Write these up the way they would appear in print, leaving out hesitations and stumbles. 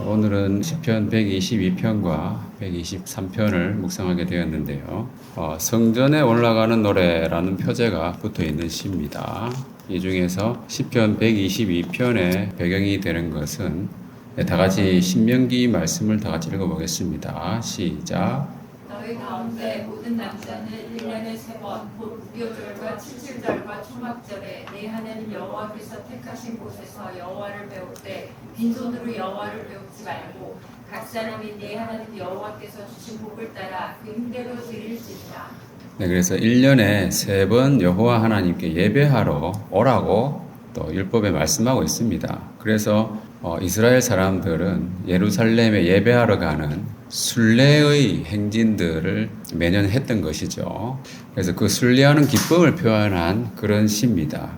오늘은 시편 122편과 123편을 묵상하게 되었는데요. 성전에 올라가는 노래라는 표제가 붙어 있는 시입니다. 이 중에서 시편 122편의 배경이 되는 것은 다 같이 신명기 말씀을 다 같이 읽어보겠습니다. 시작. 너희 가운데 모든 남자는 1년에 3번 곧 무교절과 칠칠절과 초막절에 내 하나님 여호와께서 택하신 곳에서 여호와를 배울 때 빈손으로 여호와를 배우지 말고 각 사람이 내 하나님 여호와께서 주신 복을 따라 그 힘대로 드릴지니라. 네, 그래서 1년에 3번 여호와 하나님께 예배하러 오라고 또 율법에 말씀하고 있습니다. 그래서 이스라엘 사람들은 예루살렘에 예배하러 가는 순례의 행진들을 매년 했던 것이죠. 그래서 그 순례하는 기쁨을 표현한 그런 시입니다.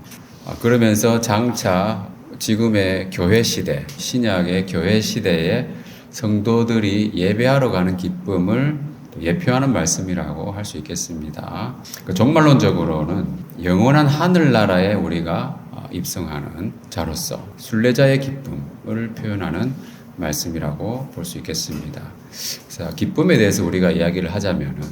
그러면서 장차 지금의 교회 시대, 신약의 교회 시대에 성도들이 예배하러 가는 기쁨을 예표하는 말씀이라고 할 수 있겠습니다. 종말론적으로는 영원한 하늘나라에 우리가 입성하는 자로서 순례자의 기쁨을 표현하는 말씀이라고 볼 수 있겠습니다. 그래서 기쁨에 대해서 우리가 이야기를 하자면은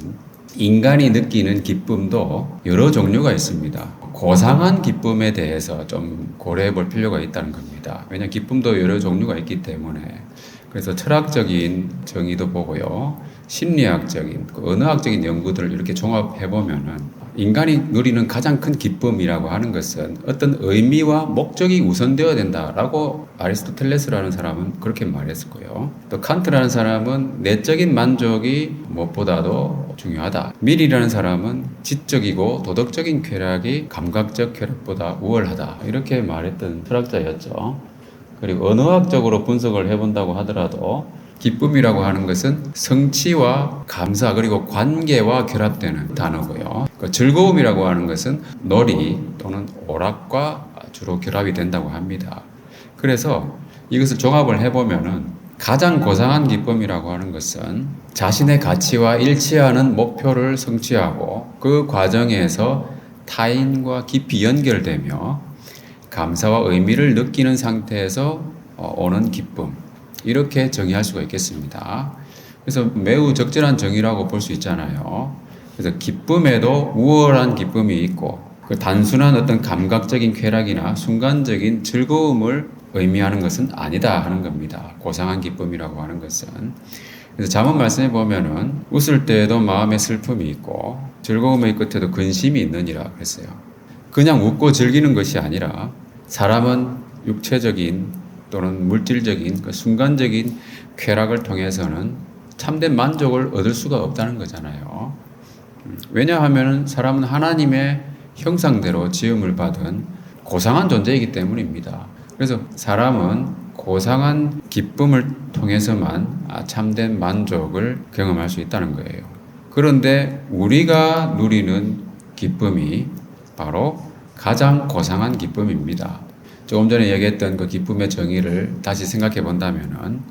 인간이 느끼는 기쁨도 여러 종류가 있습니다. 고상한 기쁨에 대해서 좀 고려해 볼 필요가 있다는 겁니다. 왜냐하면 기쁨도 여러 종류가 있기 때문에. 그래서 철학적인 정의도 보고요. 심리학적인, 언어학적인 연구들을 이렇게 종합해 보면은 인간이 누리는 가장 큰 기쁨이라고 하는 것은 어떤 의미와 목적이 우선되어야 된다라고 아리스토텔레스라는 사람은 그렇게 말했었고요. 또 칸트라는 사람은 내적인 만족이 무엇보다도 중요하다. 밀이라는 사람은 지적이고 도덕적인 쾌락이 감각적 쾌락보다 우월하다. 이렇게 말했던 철학자였죠. 그리고 언어학적으로 분석을 해본다고 하더라도 기쁨이라고 하는 것은 성취와 감사 그리고 관계와 결합되는 단어고요. 즐거움이라고 하는 것은 놀이 또는 오락과 주로 결합이 된다고 합니다. 그래서 이것을 종합을 해보면은 가장 고상한 기쁨이라고 하는 것은 자신의 가치와 일치하는 목표를 성취하고 그 과정에서 타인과 깊이 연결되며 감사와 의미를 느끼는 상태에서 오는 기쁨. 이렇게 정의할 수가 있겠습니다. 그래서 매우 적절한 정의라고 볼 수 있잖아요. 그래서 기쁨에도 우월한 기쁨이 있고 그 단순한 어떤 감각적인 쾌락이나 순간적인 즐거움을 의미하는 것은 아니다 하는 겁니다. 고상한 기쁨이라고 하는 것은. 그래서 잠언 말씀에 보면은 웃을 때에도 마음에 슬픔이 있고 즐거움의 끝에도 근심이 있느니라 그랬어요. 그냥 웃고 즐기는 것이 아니라 사람은 육체적인 또는 물질적인 그 순간적인 쾌락을 통해서는 참된 만족을 얻을 수가 없다는 거잖아요. 왜냐하면 사람은 하나님의 형상대로 지음을 받은 고상한 존재이기 때문입니다. 그래서 사람은 고상한 기쁨을 통해서만 참된 만족을 경험할 수 있다는 거예요. 그런데 우리가 누리는 기쁨이 바로 가장 고상한 기쁨입니다. 조금 전에 얘기했던 그 기쁨의 정의를 다시 생각해 본다면은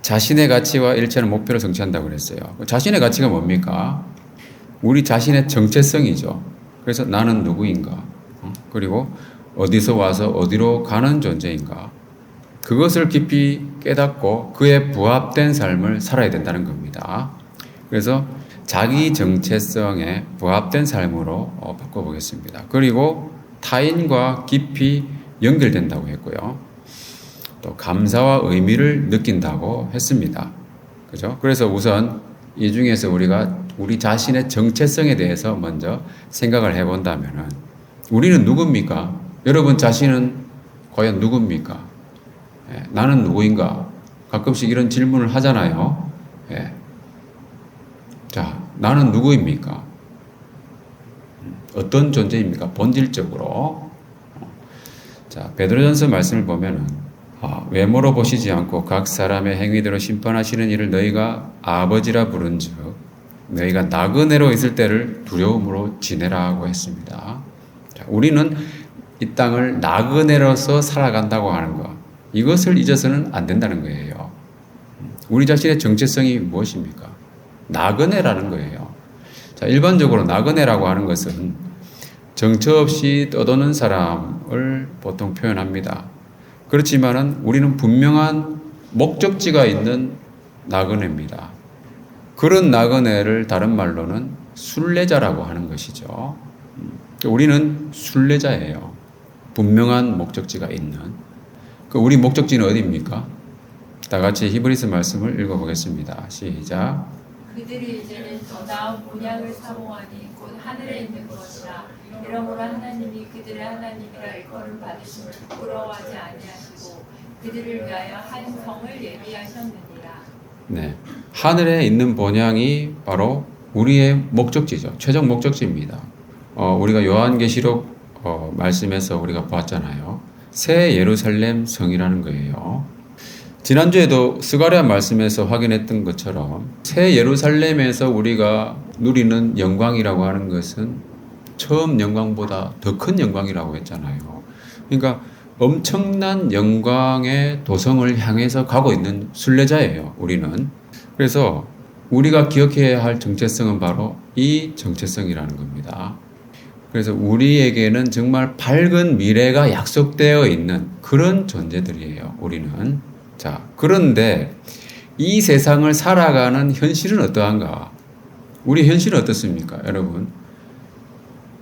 자신의 가치와 일치하는 목표를 성취한다고 그랬어요. 자신의 가치가 뭡니까? 우리 자신의 정체성이죠. 그래서 나는 누구인가? 그리고 어디서 와서 어디로 가는 존재인가? 그것을 깊이 깨닫고 그에 부합된 삶을 살아야 된다는 겁니다. 그래서 자기 정체성에 부합된 삶으로 바꿔보겠습니다. 그리고 타인과 깊이 연결된다고 했고요. 또 감사와 의미를 느낀다고 했습니다. 그죠? 그래서 우선 이 중에서 우리가 우리 자신의 정체성에 대해서 먼저 생각을 해본다면은 우리는 누굽니까? 여러분 자신은 과연 누굽니까? 나는 누구인가? 가끔씩 이런 질문을 하잖아요. 자, 나는 누구입니까? 어떤 존재입니까? 본질적으로. 자, 베드로전서 말씀을 보면은 외모로 보시지 않고 각 사람의 행위대로 심판하시는 이를 너희가 아버지라 부른즉 너희가 나그네로 있을 때를 두려움으로 지내라고 했습니다. 자, 우리는 이 땅을 나그네로서 살아간다고 하는 것, 이것을 잊어서는 안 된다는 거예요. 우리 자신의 정체성이 무엇입니까? 나그네라는 거예요. 자, 일반적으로 나그네라고 하는 것은 정처 없이 떠도는 사람을 보통 표현합니다. 그렇지만은 우리는 분명한 목적지가 있는 나그네입니다. 그런 나그네를 다른 말로는 순례자라고 하는 것이죠. 우리는 순례자예요. 분명한 목적지가 있는. 우리 목적지는 어디입니까? 다 같이 히브리서 말씀을 읽어보겠습니다. 시작. 그들이 이제는 더 나은 본향을 사모하니 곧 하늘에 있는 것이라. 이러므로 하나님이 그들의 하나님이라 일컬음 받으심을 부끄러워하지 아니하시고 그들을 위하여 한 성을 예비하셨느니라. 네, 하늘에 있는 본향이 바로 우리의 목적지죠. 최종 목적지입니다. 우리가 요한계시록 말씀에서 우리가 봤잖아요. 새 예루살렘 성이라는 거예요. 지난주에도 스가랴 말씀에서 확인했던 것처럼 새 예루살렘에서 우리가 누리는 영광이라고 하는 것은 처음 영광보다 더 큰 영광이라고 했잖아요. 그러니까 엄청난 영광의 도성을 향해서 가고 있는 순례자예요, 우리는. 그래서 우리가 기억해야 할 정체성은 바로 이 정체성이라는 겁니다. 그래서 우리에게는 정말 밝은 미래가 약속되어 있는 그런 존재들이에요, 우리는. 자, 그런데 이 세상을 살아가는 현실은 어떠한가? 우리 현실은 어떻습니까, 여러분?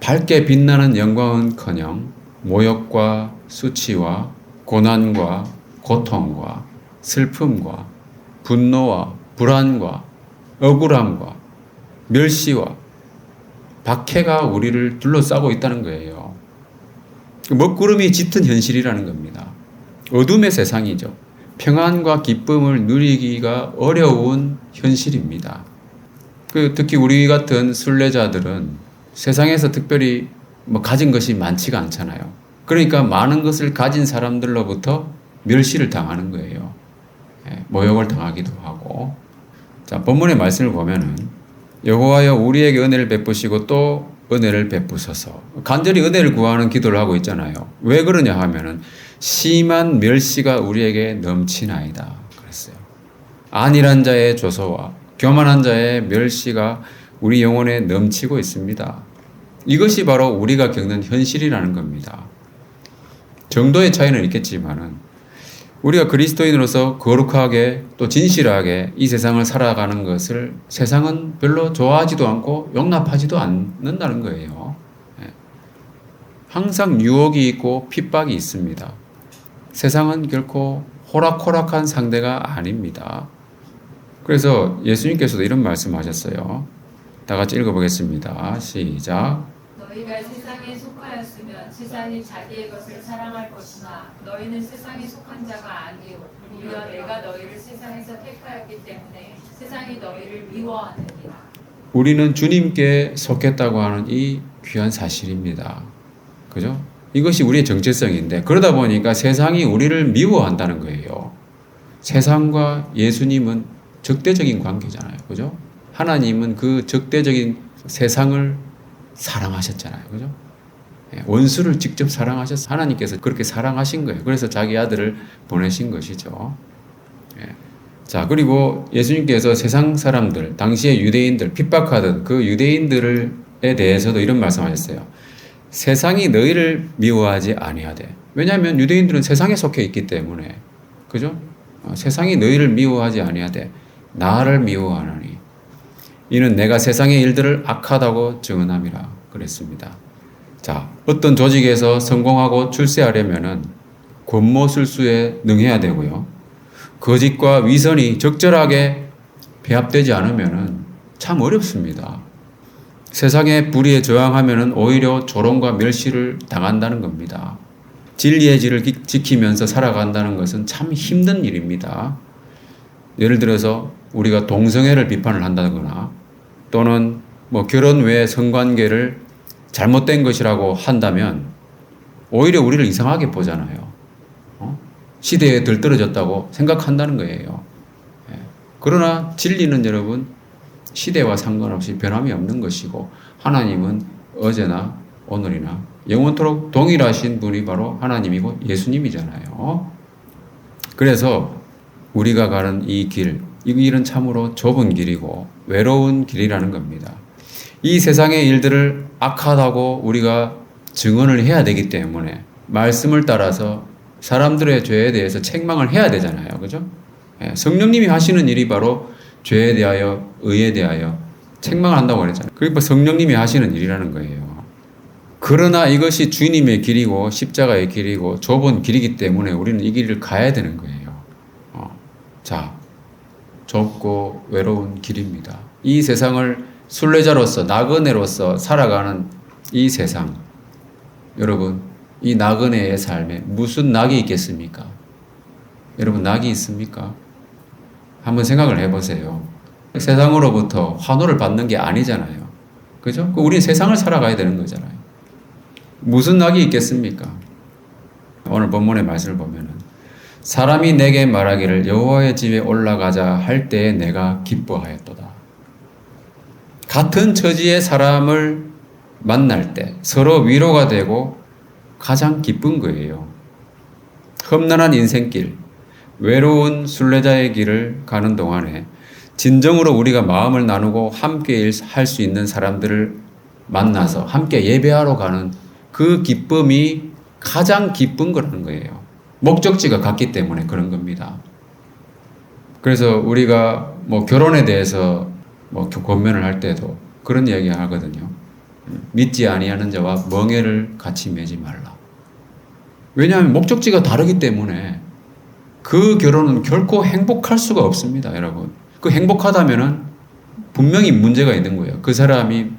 밝게 빛나는 영광은커녕 모욕과 수치와 고난과 고통과 슬픔과 분노와 불안과 억울함과 멸시와 박해가 우리를 둘러싸고 있다는 거예요. 먹구름이 짙은 현실이라는 겁니다. 어둠의 세상이죠. 평안과 기쁨을 누리기가 어려운 현실입니다. 특히 우리 같은 순례자들은 세상에서 특별히 가진 것이 많지가 않잖아요. 그러니까 많은 것을 가진 사람들로부터 멸시를 당하는 거예요. 모욕을 당하기도 하고. 자, 본문의 말씀을 보면은 여호와여 우리에게 은혜를 베푸시고 또 은혜를 베푸소서. 간절히 은혜를 구하는 기도를 하고 있잖아요. 왜 그러냐 하면은 심한 멸시가 우리에게 넘치나이다 그랬어요. 안일한 자의 조소와 교만한 자의 멸시가 우리 영혼에 넘치고 있습니다. 이것이 바로 우리가 겪는 현실이라는 겁니다. 정도의 차이는 있겠지만은 우리가 그리스도인으로서 거룩하게 또 진실하게 이 세상을 살아가는 것을 세상은 별로 좋아하지도 않고 용납하지도 않는다는 거예요. 항상 유혹이 있고 핍박이 있습니다. 세상은 결코 호락호락한 상대가 아닙니다. 그래서 예수님께서도 이런 말씀하셨어요. 다 같이 읽어보겠습니다. 시작. 너희가 세상에 속하였으면 세상이 자기의 것을 사랑할 것이나 너희는 세상에 속한 자가 아니요 오히려 내가 너희를 세상에서 택하였기 때문에 세상이 너희를 미워하느니라. 우리는 주님께 속했다고 하는 이 귀한 사실입니다. 그죠? 이것이 우리의 정체성인데 그러다 보니까 세상이 우리를 미워한다는 거예요. 세상과 예수님은 적대적인 관계잖아요. 그죠? 하나님은 그 적대적인 세상을 사랑하셨잖아요. 그죠? 원수를 직접 사랑하셨어요. 하나님께서 그렇게 사랑하신 거예요. 그래서 자기 아들을 보내신 것이죠. 자, 그리고 예수님께서 세상 사람들, 당시의 유대인들, 핍박하던 그 유대인들에 대해서도 이런 말씀하셨어요. 세상이 너희를 미워하지 아니하되. 왜냐하면 유대인들은 세상에 속해 있기 때문에. 그죠? 세상이 너희를 미워하지 아니하되 나를 미워하나니 이는 내가 세상의 일들을 악하다고 증언함이라 그랬습니다. 자, 어떤 조직에서 성공하고 출세하려면은 권모술수에 능해야 되고요. 거짓과 위선이 적절하게 배합되지 않으면은 참 어렵습니다. 세상의 불의에 저항하면은 오히려 조롱과 멸시를 당한다는 겁니다. 진리의 질을 지키면서 살아간다는 것은 참 힘든 일입니다. 예를 들어서 우리가 동성애를 비판을 한다거나 또는 결혼 외 성관계를 잘못된 것이라고 한다면 오히려 우리를 이상하게 보잖아요. 시대에 들떨어졌다고 생각한다는 거예요. 그러나 진리는 여러분 시대와 상관없이 변함이 없는 것이고 하나님은 어제나 오늘이나 영원토록 동일하신 분이 바로 하나님이고 예수님이잖아요. 그래서 우리가 가는 이 길은 참으로 좁은 길이고 외로운 길이라는 겁니다. 이 세상의 일들을 악하다고 우리가 증언을 해야 되기 때문에 말씀을 따라서 사람들의 죄에 대해서 책망을 해야 되잖아요. 그죠? 예, 성령님이 하시는 일이 바로 죄에 대하여, 의에 대하여 책망을 한다고 그랬잖아요. 그러니까 성령님이 하시는 일이라는 거예요. 그러나 이것이 주님의 길이고 십자가의 길이고 좁은 길이기 때문에 우리는 이 길을 가야 되는 거예요. 자, 좁고 외로운 길입니다. 이 세상을 순례자로서 나그네로서 살아가는 이 세상, 여러분, 이 나그네의 삶에 무슨 낙이 있겠습니까? 여러분, 낙이 있습니까? 한번 생각을 해보세요. 세상으로부터 환호를 받는 게 아니잖아요. 그죠? 우리는 세상을 살아가야 되는 거잖아요. 무슨 낙이 있겠습니까? 오늘 본문의 말씀을 보면은 사람이 내게 말하기를 여호와의 집에 올라가자 할 때에 내가 기뻐하였도다. 같은 처지의 사람을 만날 때 서로 위로가 되고 가장 기쁜 거예요. 험난한 인생길, 외로운 순례자의 길을 가는 동안에 진정으로 우리가 마음을 나누고 함께 할 수 있는 사람들을 만나서 함께 예배하러 가는 그 기쁨이 가장 기쁜 거라는 거예요. 목적지가 같기 때문에 그런 겁니다. 그래서 우리가 뭐 결혼에 대해서 뭐 권면을 할 때도 그런 이야기 하거든요. 믿지 아니하는 자와 멍에를 같이 매지 말라. 왜냐하면 목적지가 다르기 때문에 그 결혼은 결코 행복할 수가 없습니다, 여러분. 그 행복하다면은 분명히 문제가 있는 거예요. 그 사람이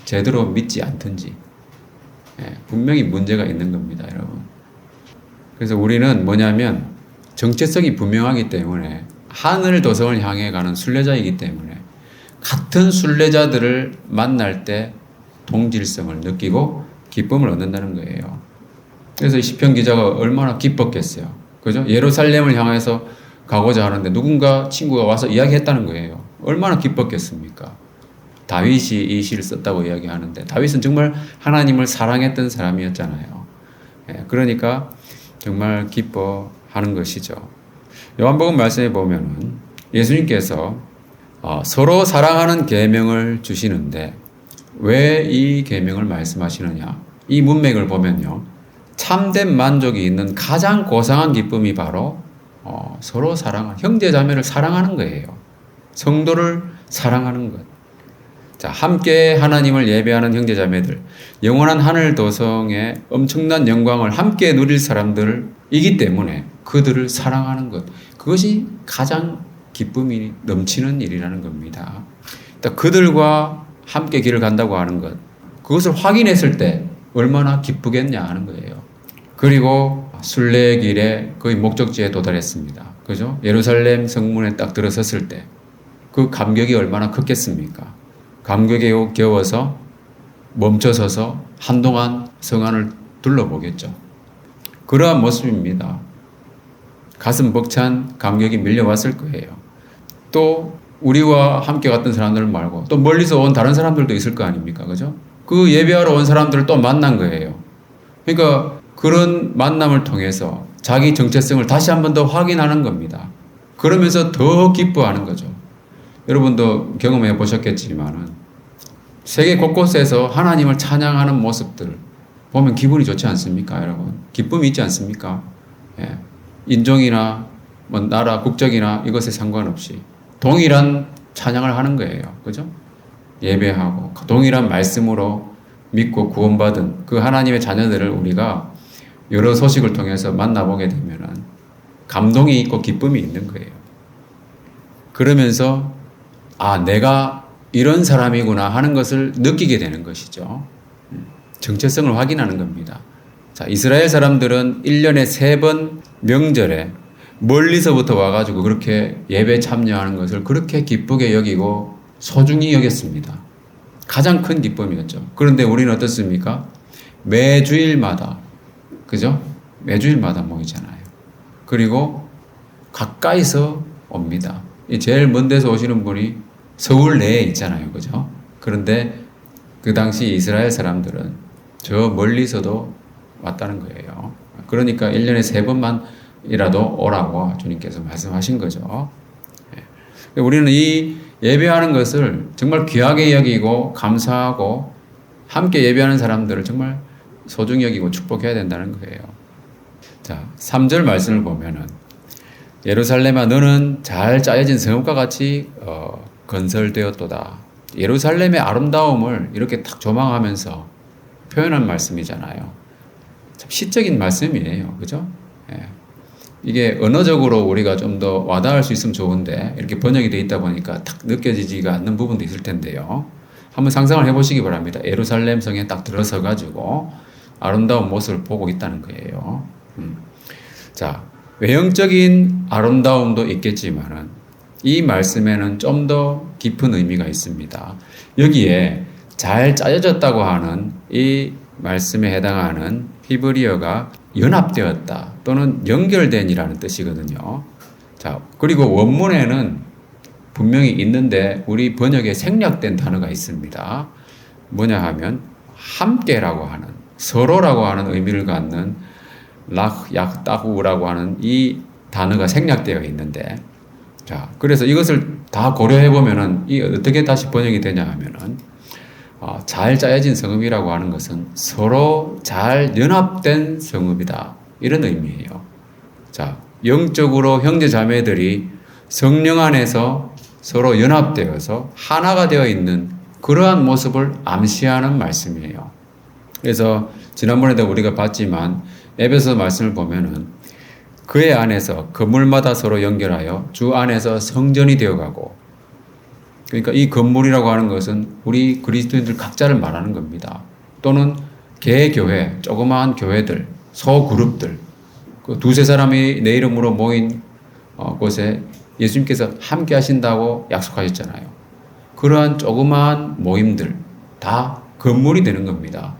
제대로 믿지 않든지. 분명히 문제가 있는 겁니다, 여러분. 그래서 우리는 뭐냐면 정체성이 분명하기 때문에 하늘 도성을 향해 가는 순례자이기 때문에 같은 순례자들을 만날 때 동질성을 느끼고 기쁨을 얻는다는 거예요. 그래서 이 시편 기자가 얼마나 기뻤겠어요. 그죠? 예루살렘을 향해서 가고자 하는데 누군가 친구가 와서 이야기했다는 거예요. 얼마나 기뻤겠습니까? 다윗이 이 시를 썼다고 이야기하는데 다윗은 정말 하나님을 사랑했던 사람이었잖아요. 그러니까 정말 기뻐하는 것이죠. 요한복음 말씀에 보면은 예수님께서 서로 사랑하는 계명을 주시는데 왜 이 계명을 말씀하시느냐? 이 문맥을 보면요. 참된 만족이 있는 가장 고상한 기쁨이 바로 서로 사랑하는, 형제 자매를 사랑하는 거예요. 성도를 사랑하는 것. 자, 함께 하나님을 예배하는 형제 자매들, 영원한 하늘 도성의 엄청난 영광을 함께 누릴 사람들이기 때문에 그들을 사랑하는 것. 그것이 가장 기쁨이 넘치는 일이라는 겁니다. 그들과 함께 길을 간다고 하는 것. 그것을 확인했을 때 얼마나 기쁘겠냐 하는 거예요. 그리고 순례의 길에 거의 목적지에 도달했습니다. 그죠? 예루살렘 성문에 딱 들어섰을 때 그 감격이 얼마나 컸겠습니까? 감격에 겨워서 멈춰서서 한동안 성 안을 둘러보겠죠. 그러한 모습입니다. 가슴 벅찬 감격이 밀려왔을 거예요. 또 우리와 함께 갔던 사람들 말고 또 멀리서 온 다른 사람들도 있을 거 아닙니까? 그죠? 그 예배하러 온 사람들을 또 만난 거예요. 그러니까 그런 만남을 통해서 자기 정체성을 다시 한 번 더 확인하는 겁니다. 그러면서 더 기뻐하는 거죠. 여러분도 경험해 보셨겠지만은 세계 곳곳에서 하나님을 찬양하는 모습들 보면 기분이 좋지 않습니까, 여러분? 기쁨이 있지 않습니까? 예. 인종이나 뭐 나라, 국적이나 이것에 상관없이 동일한 찬양을 하는 거예요. 그죠? 예배하고 동일한 말씀으로 믿고 구원받은 그 하나님의 자녀들을 우리가 여러 소식을 통해서 만나보게 되면은 감동이 있고 기쁨이 있는 거예요. 그러면서 내가 이런 사람이구나 하는 것을 느끼게 되는 것이죠. 정체성을 확인하는 겁니다. 자, 이스라엘 사람들은 1년에 3번 명절에 멀리서부터 와가지고 그렇게 예배 참여하는 것을 그렇게 기쁘게 여기고 소중히 여겼습니다. 가장 큰 기쁨이었죠. 그런데 우리는 어떻습니까? 매주일마다, 그죠? 매주일마다 모이잖아요. 그리고 가까이서 옵니다. 제일 먼 데서 오시는 분이 서울 내에 있잖아요. 그죠? 그런데 그 당시 이스라엘 사람들은 저 멀리서도 왔다는 거예요. 그러니까 1년에 3번만이라도 오라고 주님께서 말씀하신 거죠. 우리는 이 예배하는 것을 정말 귀하게 여기고 감사하고 함께 예배하는 사람들을 정말 소중히 여기고 축복해야 된다는 거예요. 자, 3절 말씀을 보면은 예루살렘아 너는 잘 짜여진 성읍과 같이 건설되었도다. 예루살렘의 아름다움을 이렇게 딱 조망하면서 표현한 말씀이잖아요. 참 시적인 말씀이에요. 그죠? 예. 이게 언어적으로 우리가 좀 더 와닿을 수 있으면 좋은데 이렇게 번역이 되어 있다 보니까 딱 느껴지지가 않는 부분도 있을 텐데요. 한번 상상을 해보시기 바랍니다. 예루살렘 성에 딱 들어서 가지고 아름다운 모습을 보고 있다는 거예요. 자, 외형적인 아름다움도 있겠지만은 이 말씀에는 좀 더 깊은 의미가 있습니다. 여기에 잘 짜여졌다고 하는 이 말씀에 해당하는 히브리어가 연합되었다 또는 연결된이라는 뜻이거든요. 자, 그리고 원문에는 분명히 있는데 우리 번역에 생략된 단어가 있습니다. 뭐냐 하면 함께라고 하는 서로라고 하는 의미를 갖는 약다후라고 하는 이 단어가 생략되어 있는데 자, 그래서 이것을 다 고려해 보면은 이 어떻게 다시 번역이 되냐 하면은 잘 짜여진 성읍이라고 하는 것은 서로 잘 연합된 성읍이다. 이런 의미예요. 자, 영적으로 형제 자매들이 성령 안에서 서로 연합되어서 하나가 되어 있는 그러한 모습을 암시하는 말씀이에요. 그래서 지난번에도 우리가 봤지만 에베소 말씀을 보면은 그의 안에서 건물마다 서로 연결하여 주 안에서 성전이 되어가고 그러니까 이 건물이라고 하는 것은 우리 그리스도인들 각자를 말하는 겁니다. 또는 개교회, 조그마한 교회들, 소그룹들 그 두세 사람이 내 이름으로 모인 곳에 예수님께서 함께 하신다고 약속하셨잖아요. 그러한 조그마한 모임들 다 건물이 되는 겁니다.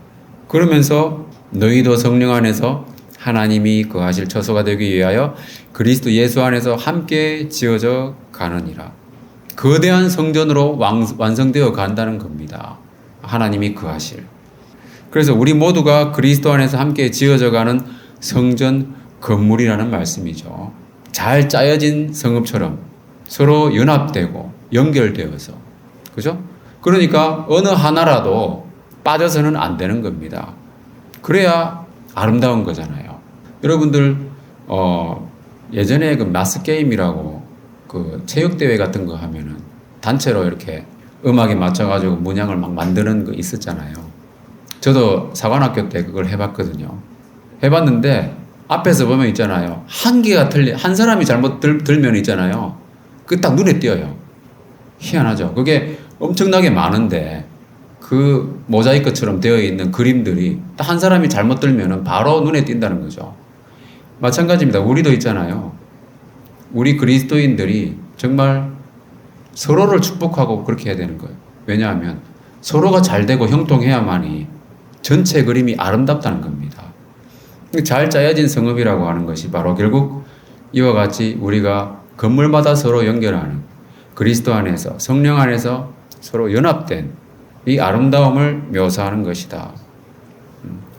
그러면서 너희도 성령 안에서 하나님이 거하실 처소가 되기 위하여 그리스도 예수 안에서 함께 지어져 가느니라. 거대한 성전으로 완성되어 간다는 겁니다. 하나님이 거하실. 그래서 우리 모두가 그리스도 안에서 함께 지어져 가는 성전 건물이라는 말씀이죠. 잘 짜여진 성읍처럼 서로 연합되고 연결되어서. 그죠? 그러니까 어느 하나라도 빠져서는 안 되는 겁니다. 그래야 아름다운 거잖아요. 여러분들 예전에 그 마스 게임이라고 그 체육대회 같은 거 하면은 단체로 이렇게 음악에 맞춰가지고 문양을 막 만드는 거 있었잖아요. 저도 사관학교 때 그걸 해봤거든요. 해봤는데 앞에서 보면 있잖아요. 한 개가 한 사람이 잘못 들면 있잖아요. 그 딱 눈에 띄어요. 희한하죠. 그게 엄청나게 많은데 그 모자이크처럼 되어 있는 그림들이 딱 한 사람이 잘못 들면은 바로 눈에 띈다는 거죠. 마찬가지입니다. 우리도 있잖아요. 우리 그리스도인들이 정말 서로를 축복하고 그렇게 해야 되는 거예요. 왜냐하면 서로가 잘 되고 형통해야만이 전체 그림이 아름답다는 겁니다. 잘 짜여진 성읍이라고 하는 것이 바로 결국 이와 같이 우리가 건물마다 서로 연결하는 그리스도 안에서 성령 안에서 서로 연합된 이 아름다움을 묘사하는 것이다.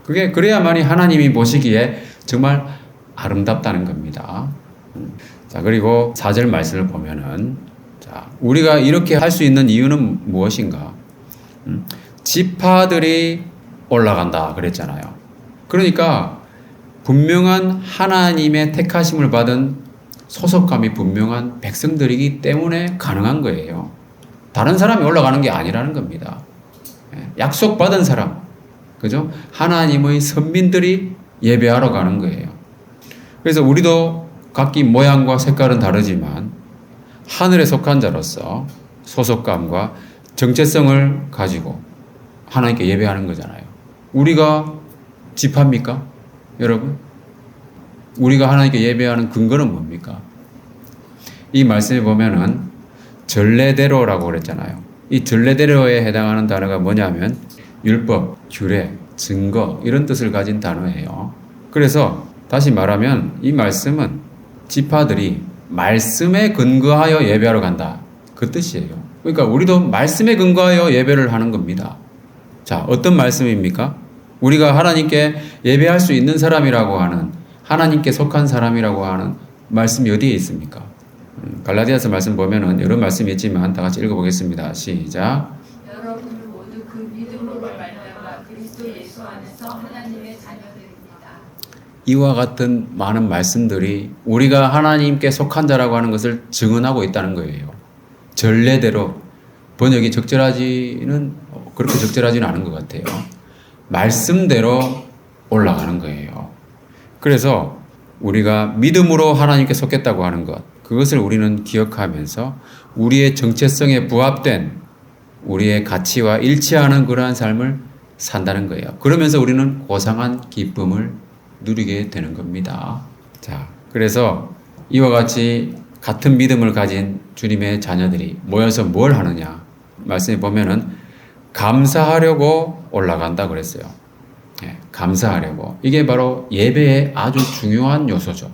그게 그래야만이 하나님이 보시기에 정말 아름답다는 겁니다. 자, 그리고 4절 말씀을 보면은 자, 우리가 이렇게 할 수 있는 이유는 무엇인가? 지파들이 올라간다 그랬잖아요. 그러니까 분명한 하나님의 택하심을 받은 소속감이 분명한 백성들이기 때문에 가능한 거예요. 다른 사람이 올라가는 게 아니라는 겁니다. 약속받은 사람, 그죠? 하나님의 선민들이 예배하러 가는 거예요. 그래서 우리도 각기 모양과 색깔은 다르지만 하늘에 속한 자로서 소속감과 정체성을 가지고 하나님께 예배하는 거잖아요. 우리가 지파입니까? 여러분? 우리가 하나님께 예배하는 근거는 뭡니까? 이 말씀에 보면은 전례대로라고 그랬잖아요. 이 전례대로에 해당하는 단어가 뭐냐면 율법, 규례, 증거 이런 뜻을 가진 단어예요. 그래서 다시 말하면 이 말씀은 지파들이 말씀에 근거하여 예배하러 간다. 그 뜻이에요. 그러니까 우리도 말씀에 근거하여 예배를 하는 겁니다. 자, 어떤 말씀입니까? 우리가 하나님께 예배할 수 있는 사람이라고 하는 하나님께 속한 사람이라고 하는 말씀이 어디에 있습니까? 갈라디아서 말씀 보면은 여러 말씀이 있지만 다 같이 읽어보겠습니다. 시작. 여러분은 모두 그 믿음으로 말미암아 그리스도 예수 안에서 하나님의 자녀들입니다. 이와 같은 많은 말씀들이 우리가 하나님께 속한 자라고 하는 것을 증언하고 있다는 거예요. 전례대로 번역이 그렇게 적절하지는 않은 것 같아요. 말씀대로 올라가는 거예요. 그래서 우리가 믿음으로 하나님께 속했다고 하는 것, 그것을 우리는 기억하면서 우리의 정체성에 부합된 우리의 가치와 일치하는 그러한 삶을 산다는 거예요. 그러면서 우리는 고상한 기쁨을 누리게 되는 겁니다. 자, 그래서 이와 같이 같은 믿음을 가진 주님의 자녀들이 모여서 뭘 하느냐? 말씀에 보면은 감사하려고 올라간다 그랬어요. 예, 감사하려고. 이게 바로 예배의 아주 중요한 요소죠.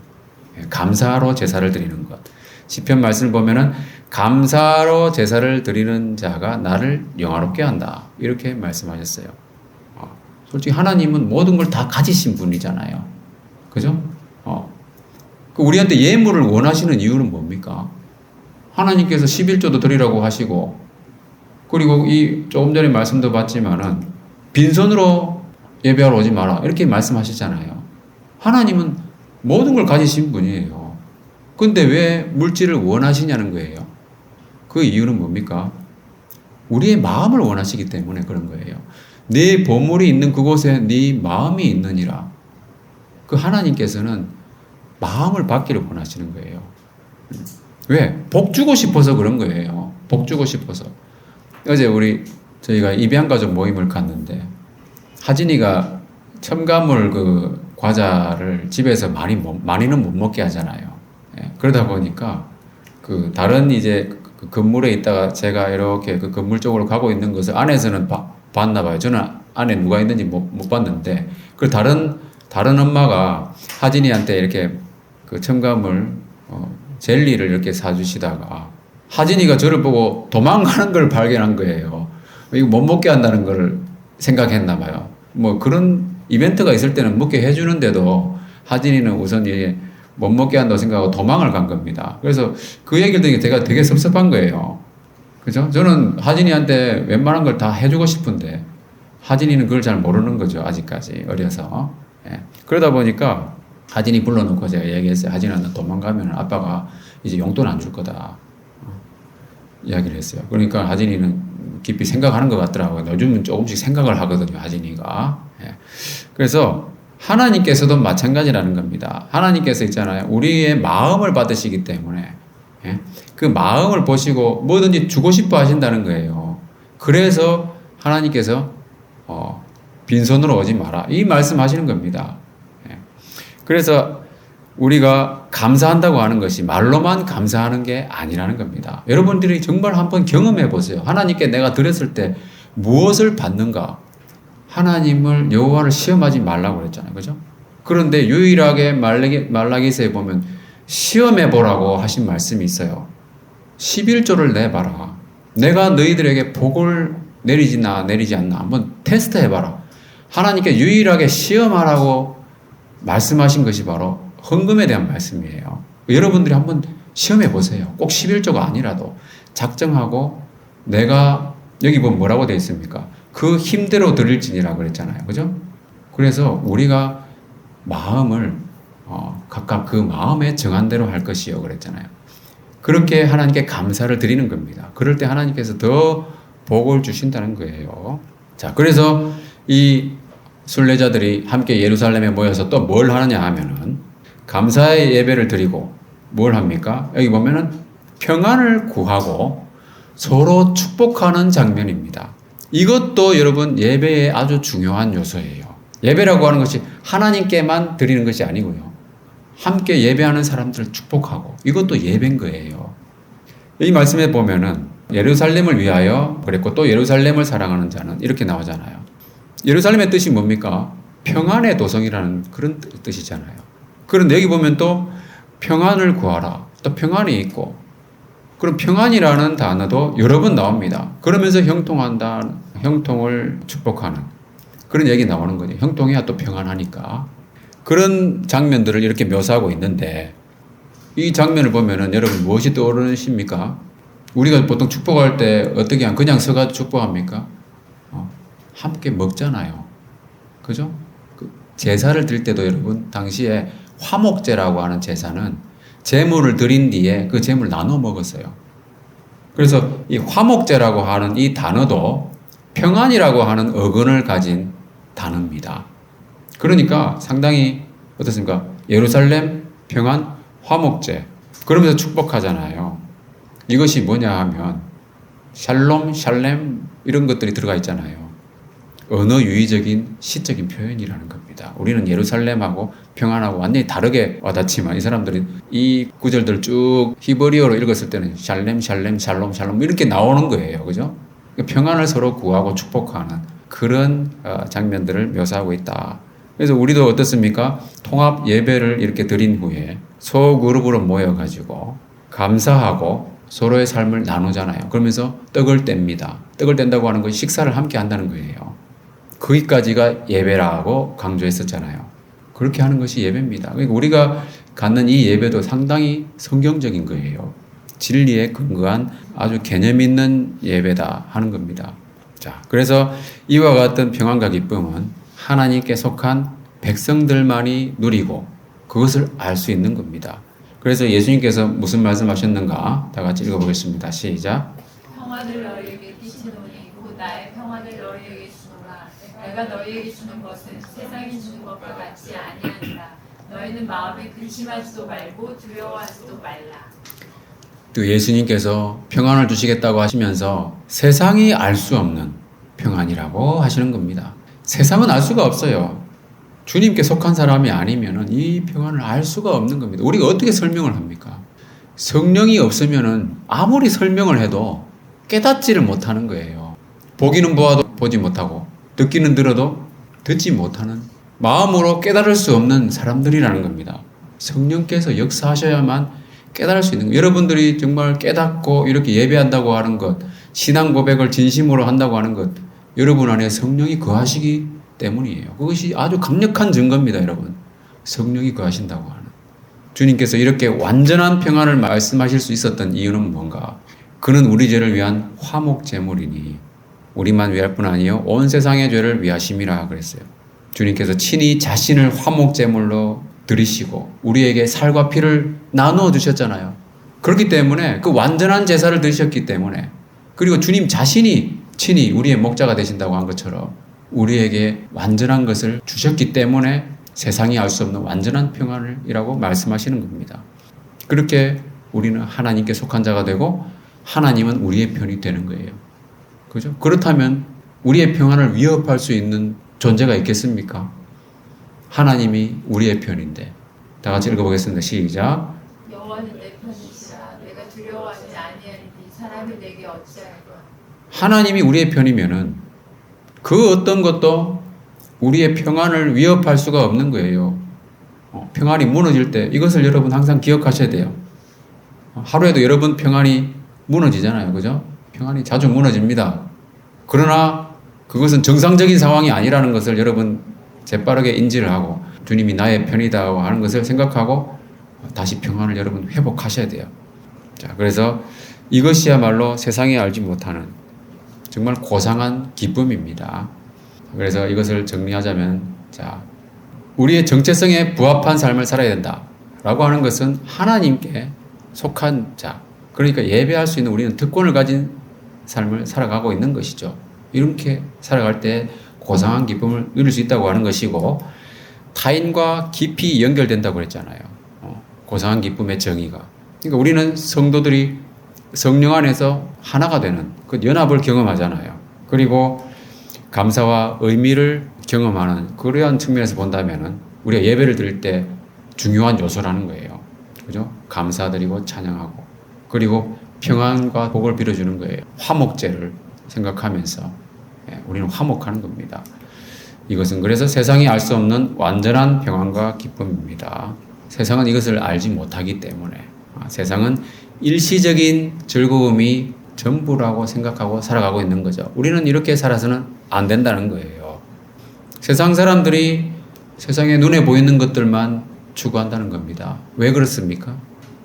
예, 감사로 제사를 드리는 것. 시편 말씀을 보면은 감사로 제사를 드리는 자가 나를 영화롭게 한다. 이렇게 말씀하셨어요. 솔직히 하나님은 모든 걸 다 가지신 분이잖아요. 그죠? 우리한테 예물을 원하시는 이유는 뭡니까? 하나님께서 11조도 드리라고 하시고, 그리고 조금 전에 말씀도 봤지만은, 빈손으로 예배하러 오지 마라. 이렇게 말씀하시잖아요. 하나님은 모든 걸 가지신 분이에요. 근데 왜 물질을 원하시냐는 거예요. 그 이유는 뭡니까? 우리의 마음을 원하시기 때문에 그런 거예요. 네 보물이 있는 그곳에 네 마음이 있느니라. 그 하나님께서는 마음을 받기를 원하시는 거예요. 왜? 복 주고 싶어서 그런 거예요. 복 주고 싶어서. 어제 저희가 입양가족 모임을 갔는데 하진이가 첨가물 그 과자를 집에서 많이는 못 먹게 하잖아요. 예, 그러다 보니까 그 다른 이제 그 건물에 있다가 제가 이렇게 그 건물 쪽으로 가고 있는 것을 안에서는 봤나 봐요. 저는 안에 누가 있는지 못 봤는데 그 다른 엄마가 하진이한테 이렇게 그 첨가물 젤리를 이렇게 사주시다가 하진이가 저를 보고 도망가는 걸 발견한 거예요. 이거 못 먹게 한다는 걸 생각했나 봐요. 뭐 그런 이벤트가 있을 때는 먹게 해주는데도 하진이는 우선 못 먹게 한다고 생각하고 도망을 간 겁니다. 그래서 그 얘기를 듣니까 제가 되게 섭섭한 거예요. 그죠? 저는 하진이한테 웬만한 걸 다 해주고 싶은데 하진이는 그걸 잘 모르는 거죠. 아직까지 어려서. 예. 그러다 보니까 하진이 불러놓고 제가 얘기했어요. 하진아, 너 도망가면 아빠가 이제 용돈 안 줄 거다. 이야기를 했어요. 그러니까 하진이는 깊이 생각하는 것 같더라고요. 요즘은 조금씩 생각을 하거든요. 하진이가. 예. 그래서 하나님께서도 마찬가지라는 겁니다. 하나님께서 있잖아요. 우리의 마음을 받으시기 때문에 예? 그 마음을 보시고 뭐든지 주고 싶어 하신다는 거예요. 그래서 하나님께서 빈손으로 오지 마라. 이 말씀 하시는 겁니다. 예. 그래서 우리가 감사한다고 하는 것이 말로만 감사하는 게 아니라는 겁니다. 여러분들이 정말 한번 경험해 보세요. 하나님께 내가 드렸을 때 무엇을 받는가? 하나님을 여호와를 시험하지 말라고 그랬잖아요. 그죠? 그런데 유일하게 말라기서에 보면 시험해 보라고 하신 말씀이 있어요. 11조를 내봐라. 내가 너희들에게 복을 내리지나 내리지 않나 한번 테스트 해봐라. 하나님께 유일하게 시험하라고 말씀하신 것이 바로 헌금에 대한 말씀이에요. 여러분들이 한번 시험해 보세요. 꼭 11조가 아니라도 작정하고 내가 여기 보면 뭐라고 되어 있습니까? 그 힘대로 드릴지니라고 그랬잖아요. 그죠? 그래서 우리가 마음을 각각 그 마음에 정한 대로 할 것이요 그랬잖아요. 그렇게 하나님께 감사를 드리는 겁니다. 그럴 때 하나님께서 더 복을 주신다는 거예요. 자, 그래서 이 순례자들이 함께 예루살렘에 모여서 또 뭘 하느냐 하면은 감사의 예배를 드리고 뭘 합니까? 여기 보면은 평안을 구하고 서로 축복하는 장면입니다. 이것도 여러분 예배의 아주 중요한 요소예요. 예배라고 하는 것이 하나님께만 드리는 것이 아니고요. 함께 예배하는 사람들을 축복하고 이것도 예배인 거예요. 이 말씀에 보면은 예루살렘을 위하여 그랬고 또 예루살렘을 사랑하는 자는 이렇게 나오잖아요. 예루살렘의 뜻이 뭡니까? 평안의 도성이라는 그런 뜻이잖아요. 그런데 여기 보면 또 평안을 구하라. 또 평안이 있고 그럼 평안이라는 단어도 여러 번 나옵니다. 그러면서 형통한다, 형통을 축복하는 그런 얘기 나오는 거죠. 형통해야 또 평안하니까. 그런 장면들을 이렇게 묘사하고 있는데 이 장면을 보면은 여러분 무엇이 떠오르십니까? 우리가 보통 축복할 때 어떻게 그냥 서가지고 축복합니까? 함께 먹잖아요. 그죠? 제사를 드릴 때도 여러분 당시에 화목제라고 하는 제사는 제물을 드린 뒤에 그 제물 나눠 먹었어요. 그래서 이 화목제라고 하는 이 단어도 평안이라고 하는 어근을 가진 단어입니다. 그러니까 상당히 어떻습니까? 예루살렘 평안 화목제 그러면서 축복하잖아요. 이것이 뭐냐 하면 샬롬, 샬렘 이런 것들이 들어가 있잖아요. 언어 유의적인 시적인 표현이라는 겁니다. 우리는 예루살렘하고 평안하고 완전히 다르게 와닿지만 이 사람들이 이 구절들 쭉 히브리어로 읽었을 때는 샬렘, 샬렘, 샬롬, 샬롬 이렇게 나오는 거예요. 그죠? 평안을 서로 구하고 축복하는 그런 장면들을 묘사하고 있다. 그래서 우리도 어떻습니까? 통합 예배를 이렇게 드린 후에 소그룹으로 모여가지고 감사하고 서로의 삶을 나누잖아요. 그러면서 떡을 뗍니다. 떡을 뗀다고 하는 건 식사를 함께 한다는 거예요. 거기까지가 예배라고 강조했었잖아요. 그렇게 하는 것이 예배입니다. 그러니까 우리가 갖는 이 예배도 상당히 성경적인 거예요. 진리에 근거한 아주 개념 있는 예배다 하는 겁니다. 자, 그래서 이와 같은 평안과 기쁨은 하나님께 속한 백성들만이 누리고 그것을 알 수 있는 겁니다. 그래서 예수님께서 무슨 말씀하셨는가? 다 같이 읽어보겠습니다. 시작. 평안을 너희에게 끼치노니 곧 나의 평안을 너희에게 주노라. 내가 너희에게 주는 것은 세상이 주는 것과 같지 아니하니라. 너희는 마음에 근심하지도 말고 두려워하지도 말라. 또 예수님께서 평안을 주시겠다고 하시면서 세상이 알 수 없는 평안이라고 하시는 겁니다. 세상은 알 수가 없어요. 주님께 속한 사람이 아니면은 이 평안을 알 수가 없는 겁니다. 우리가 어떻게 설명을 합니까? 성령이 없으면은 아무리 설명을 해도 깨닫지를 못하는 거예요. 보기는 보아도 보지 못하고 듣기는 들어도 듣지 못하는 마음으로 깨달을 수 없는 사람들이라는 겁니다. 성령께서 역사하셔야만 깨달을 수 있는 거예요. 여러분들이 정말 깨닫고 이렇게 예배한다고 하는 것, 신앙 고백을 진심으로 한다고 하는 것, 여러분 안에 성령이 거하시기 때문이에요. 그것이 아주 강력한 증거입니다, 여러분. 성령이 거하신다고 하는. 주님께서 이렇게 완전한 평안을 말씀하실 수 있었던 이유는 뭔가? 그는 우리 죄를 위한 화목 제물이니 우리만 위할 뿐 아니요 온 세상의 죄를 위하심이라 그랬어요. 주님께서 친히 자신을 화목 제물로 드리시고 우리에게 살과 피를 나누어 주셨잖아요. 그렇기 때문에 그 완전한 제사를 드리셨기 때문에 그리고 주님 자신이 친히 우리의 목자가 되신다고 한 것처럼 우리에게 완전한 것을 주셨기 때문에 세상이 알 수 없는 완전한 평안이라고 말씀하시는 겁니다. 그렇게 우리는 하나님께 속한 자가 되고 하나님은 우리의 편이 되는 거예요. 그죠? 그렇다면 우리의 평안을 위협할 수 있는 존재가 있겠습니까? 하나님이 우리의 편인데. 다 같이 읽어보겠습니다. 시작. 여호와는 내 편이시라. 내가 두려워하지 아니하리니 사람이 내게 어찌할까. 하나님이 우리의 편이면은 그 어떤 것도 우리의 평안을 위협할 수가 없는 거예요. 평안이 무너질 때 이것을 여러분 항상 기억하셔야 돼요. 하루에도 여러분 평안이 무너지잖아요. 그죠? 평안이 자주 무너집니다. 그러나 그것은 정상적인 상황이 아니라는 것을 여러분 재빠르게 인지를 하고 주님이 나의 편이다 하는 것을 생각하고 다시 평안을 여러분 회복하셔야 돼요. 자, 그래서 이것이야말로 세상이 알지 못하는 정말 고상한 기쁨입니다. 그래서 이것을 정리하자면, 자, 우리의 정체성에 부합한 삶을 살아야 된다. 라고 하는 것은 하나님께 속한 자. 그러니까 예배할 수 있는 우리는 특권을 가진 삶을 살아가고 있는 것이죠. 이렇게 살아갈 때 고상한 기쁨을 누릴 수 있다고 하는 것이고, 타인과 깊이 연결된다고 그랬잖아요. 고상한 기쁨의 정의가. 그러니까 우리는 성도들이 성령 안에서 하나가 되는 그 연합을 경험하잖아요. 그리고 감사와 의미를 경험하는 그러한 측면에서 본다면은 우리가 예배를 드릴 때 중요한 요소라는 거예요. 그죠? 감사드리고 찬양하고 그리고 평안과 복을 빌어주는 거예요. 화목제를 생각하면서 우리는 화목하는 겁니다. 이것은 그래서 세상이 알 수 없는 완전한 평안과 기쁨입니다. 세상은 이것을 알지 못하기 때문에 세상은 일시적인 즐거움이 전부라고 생각하고 살아가고 있는 거죠. 우리는 이렇게 살아서는 안 된다는 거예요. 세상 사람들이 세상에 눈에 보이는 것들만 추구한다는 겁니다. 왜 그렇습니까?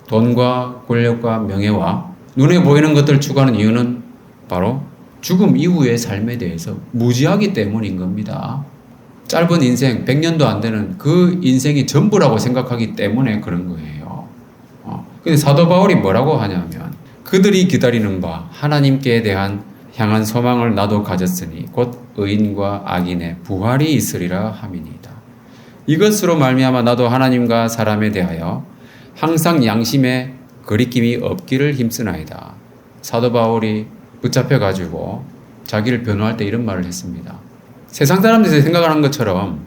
돈과 권력과 명예와 눈에 보이는 것들을 추구하는 이유는 바로 죽음 이후의 삶에 대해서 무지하기 때문인 겁니다. 짧은 인생, 100년도 안 되는 그 인생이 전부라고 생각하기 때문에 그런 거예요. 근데 사도 바울이 뭐라고 하냐면 그들이 기다리는 바 하나님께 대한 향한 소망을 나도 가졌으니 곧 의인과 악인의 부활이 있으리라 함이니이다. 이것으로 말미암아 나도 하나님과 사람에 대하여 항상 양심에 거리낌이 없기를 힘쓰나이다. 사도 바울이 붙잡혀 가지고 자기를 변호할 때 이런 말을 했습니다. 세상 사람들이 생각하는 것처럼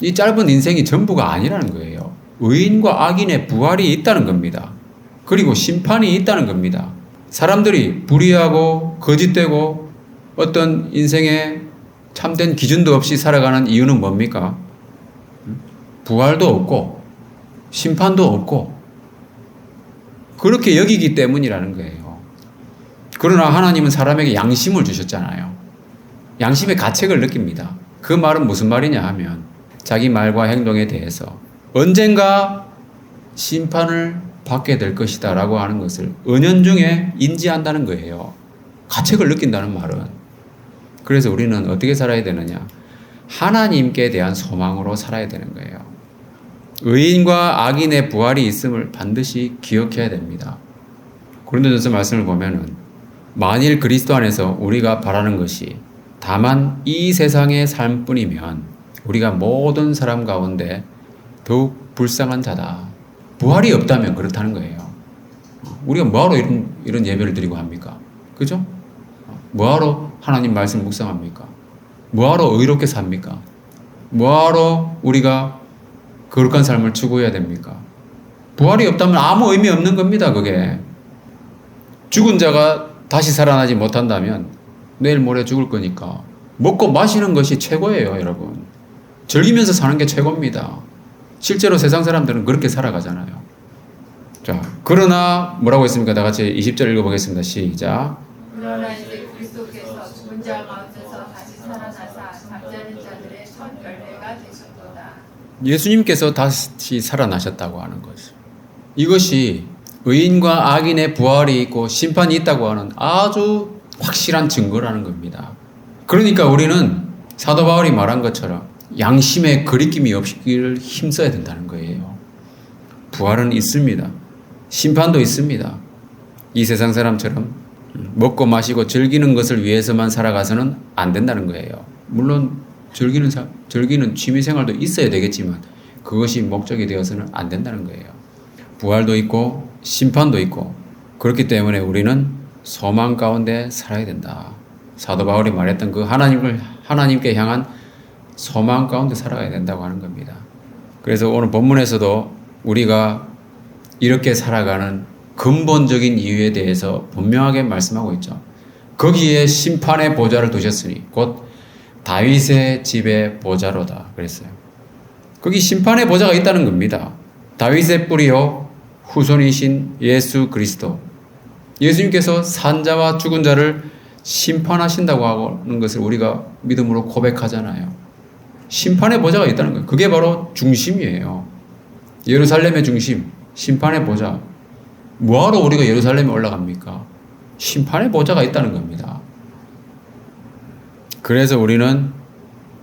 이 짧은 인생이 전부가 아니라는 거예요. 의인과 악인의 부활이 있다는 겁니다. 그리고 심판이 있다는 겁니다. 사람들이 불의하고 거짓되고 어떤 인생에 참된 기준도 없이 살아가는 이유는 뭡니까? 부활도 없고 심판도 없고 그렇게 여기기 때문이라는 거예요. 그러나 하나님은 사람에게 양심을 주셨잖아요. 양심의 가책을 느낍니다. 그 말은 무슨 말이냐 하면 자기 말과 행동에 대해서 언젠가 심판을 받게 될 것이다 라고 하는 것을 은연중에 인지한다는 거예요. 가책을 느낀다는 말은. 그래서 우리는 어떻게 살아야 되느냐? 하나님께 대한 소망으로 살아야 되는 거예요. 의인과 악인의 부활이 있음을 반드시 기억해야 됩니다. 고린도전서 말씀을 보면은 만일 그리스도 안에서 우리가 바라는 것이 다만 이 세상의 삶뿐이면 우리가 모든 사람 가운데 더욱 불쌍한 자다. 부활이 없다면 그렇다는 거예요. 우리가 뭐하러 이런 예배를 드리고 합니까? 그죠? 뭐하러 하나님 말씀 묵상합니까? 뭐하러 의롭게 삽니까? 뭐하러 우리가 거룩한 삶을 추구해야 됩니까? 부활이 없다면 아무 의미 없는 겁니다, 그게. 죽은 자가 다시 살아나지 못한다면 내일 모레 죽을 거니까 먹고 마시는 것이 최고예요, 여러분. 즐기면서 사는 게 최고입니다. 실제로 세상 사람들은 그렇게 살아가잖아요. 자, 그러나 뭐라고 했습니까? 다 같이 20절 읽어보겠습니다. 시작. 그러나 이제 그리스도께서 죽은 자 가운데서 다시 살아나사 잠자는 자들의 첫 열매가 되셨도다. 예수님께서 다시 살아나셨다고 하는 거죠. 이것이 의인과 악인의 부활이 있고 심판이 있다고 하는 아주 확실한 증거라는 겁니다. 그러니까 우리는 사도 바울이 말한 것처럼 양심에 거리낌이 없기를 힘써야 된다는 거예요. 부활은 있습니다. 심판도 있습니다. 이 세상 사람처럼 먹고 마시고 즐기는 것을 위해서만 살아가서는 안 된다는 거예요. 물론 즐기는 취미생활도 있어야 되겠지만 그것이 목적이 되어서는 안 된다는 거예요. 부활도 있고 심판도 있고 그렇기 때문에 우리는 소망 가운데 살아야 된다. 사도 바울이 말했던 그 하나님께 향한 소망 가운데 살아가야 된다고 하는 겁니다. 그래서 오늘 본문에서도 우리가 이렇게 살아가는 근본적인 이유에 대해서 분명하게 말씀하고 있죠. 거기에 심판의 보좌를 두셨으니 곧 다윗의 집의 보좌로다 그랬어요. 거기 심판의 보좌가 있다는 겁니다. 다윗의 뿌리요 후손이신 예수 그리스도. 예수님께서 산자와 죽은 자를 심판하신다고 하는 것을 우리가 믿음으로 고백하잖아요. 심판의 보좌가 있다는 거예요. 그게 바로 중심이에요. 예루살렘의 중심, 심판의 보좌. 뭐하러 우리가 예루살렘에 올라갑니까? 심판의 보좌가 있다는 겁니다. 그래서 우리는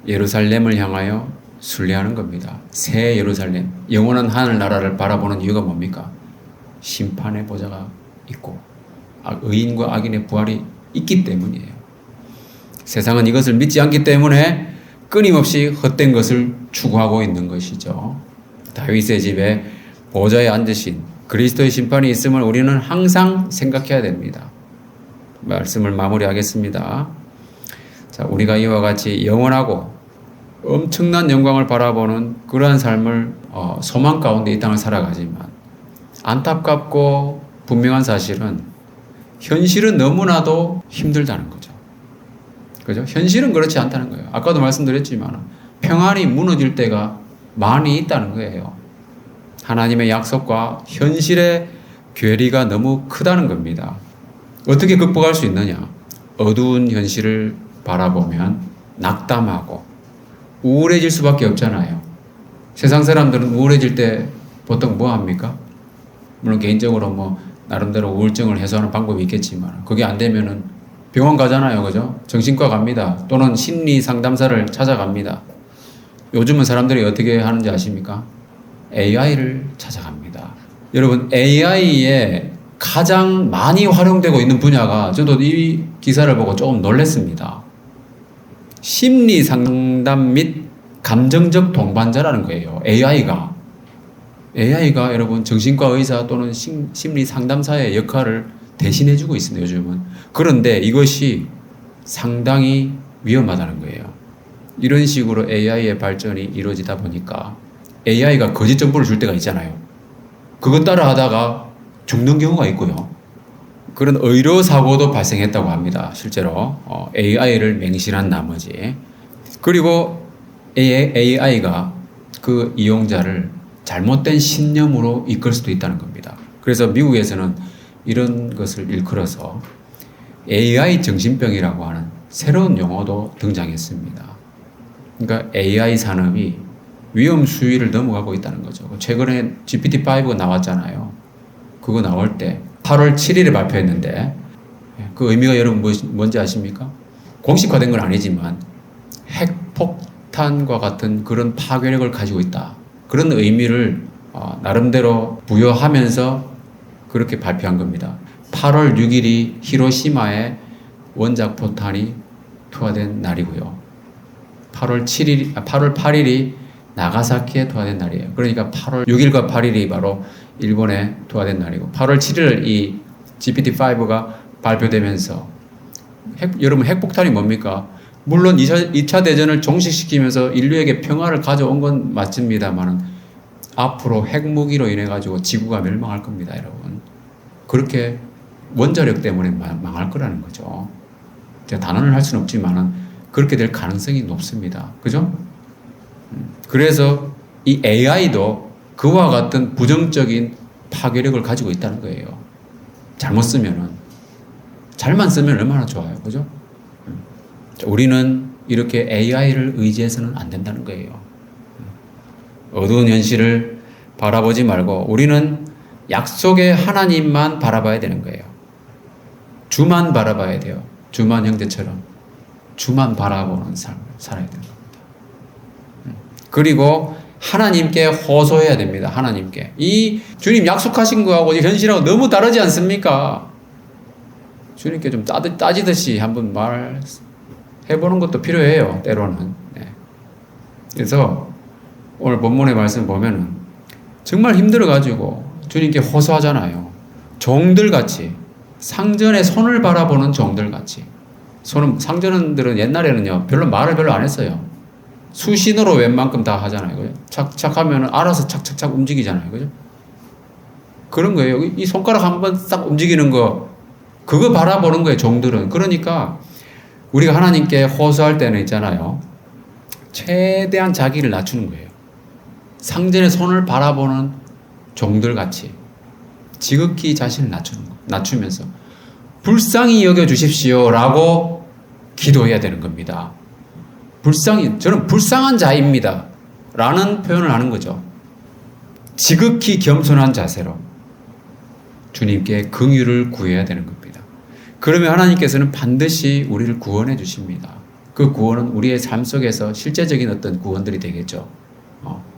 예루살렘을 향하여 순례하는 겁니다. 새 예루살렘, 영원한 하늘나라를 바라보는 이유가 뭡니까? 심판의 보좌가 있고 의인과 악인의 부활이 있기 때문이에요. 세상은 이것을 믿지 않기 때문에 끊임없이 헛된 것을 추구하고 있는 것이죠. 다윗의 집에 보좌에 앉으신 그리스도의 심판이 있음을 우리는 항상 생각해야 됩니다. 말씀을 마무리하겠습니다. 자, 우리가 이와 같이 영원하고 엄청난 영광을 바라보는 그러한 삶을 소망 가운데 이 땅을 살아가지만 안타깝고 분명한 사실은 현실은 너무나도 힘들다는 거죠. 그죠? 현실은 그렇지 않다는 거예요. 아까도 말씀드렸지만 평안이 무너질 때가 많이 있다는 거예요. 하나님의 약속과 현실의 괴리가 너무 크다는 겁니다. 어떻게 극복할 수 있느냐? 어두운 현실을 바라보면 낙담하고 우울해질 수밖에 없잖아요. 세상 사람들은 우울해질 때 보통 뭐 합니까? 물론 개인적으로 나름대로 우울증을 해소하는 방법이 있겠지만 그게 안 되면은 병원 가잖아요. 그죠? 정신과 갑니다. 또는 심리 상담사를 찾아갑니다. 요즘은 사람들이 어떻게 하는지 아십니까? AI를 찾아갑니다. 여러분, AI에 가장 많이 활용되고 있는 분야가 저도 이 기사를 보고 조금 놀랐습니다. 심리 상담 및 감정적 동반자라는 거예요. AI가 여러분 정신과 의사 또는 심리 상담사의 역할을 대신해주고 있습니다. 요즘은. 그런데 이것이 상당히 위험하다는 거예요. 이런 식으로 AI의 발전이 이루어지다 보니까 AI가 거짓 정보를 줄 때가 있잖아요. 그것 따라 하다가 죽는 경우가 있고요. 그런 의료 사고도 발생했다고 합니다. 실제로 AI를 맹신한 나머지. 그리고 AI가 그 이용자를 잘못된 신념으로 이끌 수도 있다는 겁니다. 그래서 미국에서는 이런 것을 일컬어서 AI 정신병이라고 하는 새로운 용어도 등장했습니다. 그러니까 AI 산업이 위험 수위를 넘어가고 있다는 거죠. 최근에 GPT-5가 나왔잖아요. 그거 나올 때 8월 7일에 발표했는데 그 의미가 여러분 뭔지 아십니까? 공식화된 건 아니지만 핵폭탄과 같은 그런 파괴력을 가지고 있다. 그런 의미를 나름대로 부여하면서 그렇게 발표한 겁니다. 8월 6일이 히로시마에 원작 포탄이 투하된 날이고요. 8월 8일이 나가사키에 투하된 날이에요. 그러니까 8월 6일과 8일이 바로 일본에 투하된 날이고 8월 7일 이 GPT-5가 발표되면서 여러분 핵폭탄이 뭡니까? 물론 2차 대전을 종식시키면서 인류에게 평화를 가져온 건 맞습니다만 앞으로 핵무기로 인해 가지고 지구가 멸망할 겁니다, 여러분. 그렇게 원자력 때문에 망할 거라는 거죠. 제가 단언을 할 수는 없지만 그렇게 될 가능성이 높습니다. 그죠? 그래서 이 AI도 그와 같은 부정적인 파괴력을 가지고 있다는 거예요. 잘못 쓰면은. 잘만 쓰면 얼마나 좋아요. 그죠? 우리는 이렇게 AI를 의지해서는 안 된다는 거예요. 어두운 현실을 바라보지 말고 우리는 약속의 하나님만 바라봐야 되는 거예요. 주만 바라봐야 돼요. 주만 형제처럼. 주만 바라보는 삶을 살아야 됩니다. 그리고 하나님께 호소해야 됩니다. 하나님께. 이 주님 약속하신 거하고 현실하고 너무 다르지 않습니까? 주님께 좀 따지듯이 한번 말해보는 것도 필요해요. 때로는. 네. 그래서 오늘 본문의 말씀 보면은 정말 힘들어가지고 주님께 호소하잖아요. 종들같이 상전의 손을 바라보는 종들같이. 상전들은 옛날에는요 별로 말을 별로 안 했어요. 수신호로 웬만큼 다 하잖아요. 그죠? 착착하면 알아서 착착착 움직이잖아요. 그죠? 그런 거예요. 이 손가락 한번 싹 움직이는 거, 그거 바라보는 거예요, 종들은. 그러니까 우리가 하나님께 호소할 때는 있잖아요. 최대한 자기를 낮추는 거예요. 상전의 손을 바라보는 종들 같이 지극히 자신을 낮추는 거, 낮추면서 불쌍히 여겨 주십시오 라고 기도해야 되는 겁니다. 저는 불쌍한 자입니다 라는 표현을 하는 거죠. 지극히 겸손한 자세로 주님께 긍휼을 구해야 되는 겁니다. 그러면 하나님께서는 반드시 우리를 구원해 주십니다. 그 구원은 우리의 삶 속에서 실제적인 어떤 구원들이 되겠죠.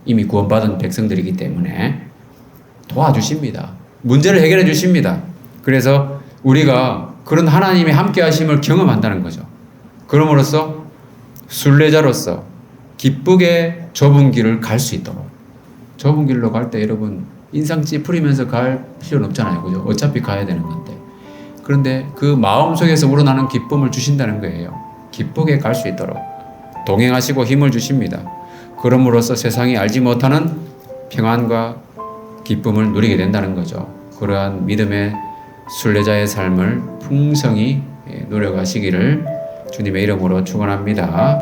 이미 구원받은 백성들이기 때문에 도와주십니다. 문제를 해결해 주십니다. 그래서 우리가 그런 하나님의 함께 하심을 경험한다는 거죠. 그럼으로써 순례자로서 기쁘게 좁은 길을 갈 수 있도록. 좁은 길로 갈 때 여러분 인상 찌푸리면서 갈 필요는 없잖아요. 그죠? 어차피 가야 되는 건데. 그런데 그 마음속에서 우러나는 기쁨을 주신다는 거예요. 기쁘게 갈 수 있도록 동행하시고 힘을 주십니다. 그럼으로써 세상이 알지 못하는 평안과 기쁨을 누리게 된다는 거죠. 그러한 믿음의 순례자의 삶을 풍성히 누려가시기를 주님의 이름으로 축원합니다.